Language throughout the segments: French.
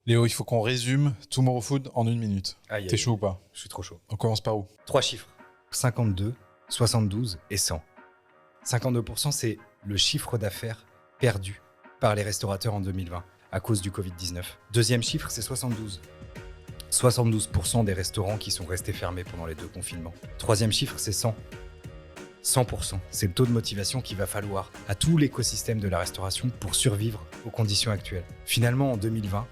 Léo, il faut qu'on résume Tomorrow Food en 1 minute. Aïe, T'es aïe, chaud ou pas? Je suis trop chaud. On commence par où? 3 chiffres. 52, 72 et 100. 52%, c'est le chiffre d'affaires perdu par les restaurateurs en 2020 à cause du Covid-19. Deuxième chiffre, c'est 72. 72% des restaurants qui sont restés fermés pendant les 2 confinements. Troisième chiffre, c'est 100. 100%, c'est le taux de motivation qu'il va falloir à tout l'écosystème de la restauration pour survivre aux conditions actuelles. Finalement, en 2020,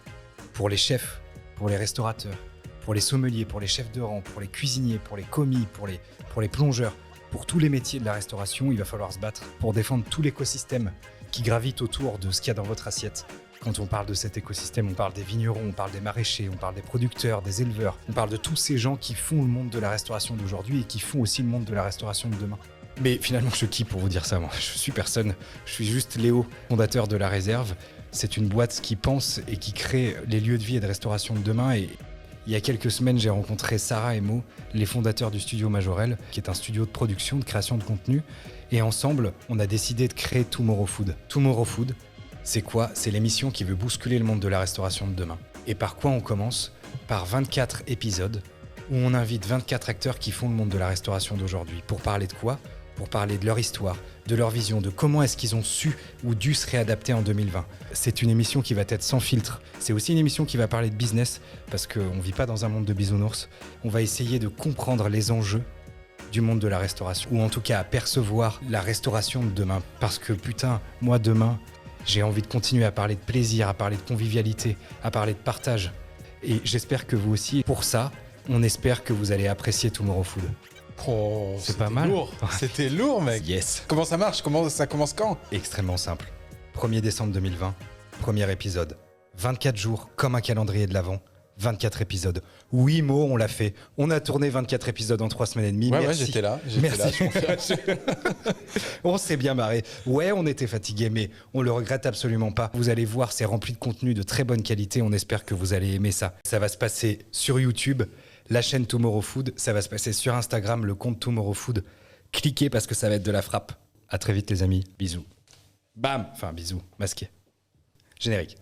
pour les chefs, pour les restaurateurs, pour les sommeliers, pour les chefs de rang, pour les cuisiniers, pour les commis, pour les plongeurs, pour tous les métiers de la restauration, il va falloir se battre pour défendre tout l'écosystème qui gravite autour de ce qu'il y a dans votre assiette. Quand on parle de cet écosystème, on parle des vignerons, on parle des maraîchers, on parle des producteurs, des éleveurs, on parle de tous ces gens qui font le monde de la restauration d'aujourd'hui et qui font aussi le monde de la restauration de demain. Mais finalement, je suis qui pour vous dire ça, moi? Je suis personne. Je suis juste Léo, fondateur de La Réserve. C'est une boîte qui pense et qui crée les lieux de vie et de restauration de demain. Et il y a quelques semaines, j'ai rencontré Sarah et Mo, les fondateurs du studio Majorel, qui est un studio de production, de création de contenu. Et ensemble, on a décidé de créer Tomorrow Food. Tomorrow Food, c'est quoi? C'est l'émission qui veut bousculer le monde de la restauration de demain. Et par quoi on commence? Par 24 épisodes où on invite 24 acteurs qui font le monde de la restauration d'aujourd'hui. Pour parler de quoi? Pour parler de leur histoire, de leur vision, de comment est-ce qu'ils ont su ou dû se réadapter en 2020. C'est une émission qui va être sans filtre. C'est aussi une émission qui va parler de business, parce qu'on ne vit pas dans un monde de bisounours. On va essayer de comprendre les enjeux du monde de la restauration, ou en tout cas à percevoir la restauration de demain. Parce que putain, moi demain, j'ai envie de continuer à parler de plaisir, à parler de convivialité, à parler de partage. Et j'espère que vous aussi. Pour ça, on espère que vous allez apprécier Tomorrow Food. Oh, C'est pas mal. Lourd. C'était lourd, mec. Yes. Comment ça marche? Ça commence quand? Extrêmement simple. 1er décembre 2020, premier épisode. 24 jours, comme un calendrier de l'Avent. 24 épisodes. Oui, Mo, on l'a fait. On a tourné 24 épisodes en 3 semaines et demie. Ouais, Merci. j'étais là, Merci. je confirme. On s'est bien marré. Ouais, on était fatigués, mais on le regrette absolument pas. Vous allez voir, c'est rempli de contenu de très bonne qualité. On espère que vous allez aimer ça. Ça va se passer sur YouTube, la chaîne Tomorrow Food. Ça va se passer sur Instagram, le compte Tomorrow Food. Cliquez parce que ça va être de la frappe. À très vite, les amis. Bisous. Bam. Enfin, bisous. Masqué. Générique.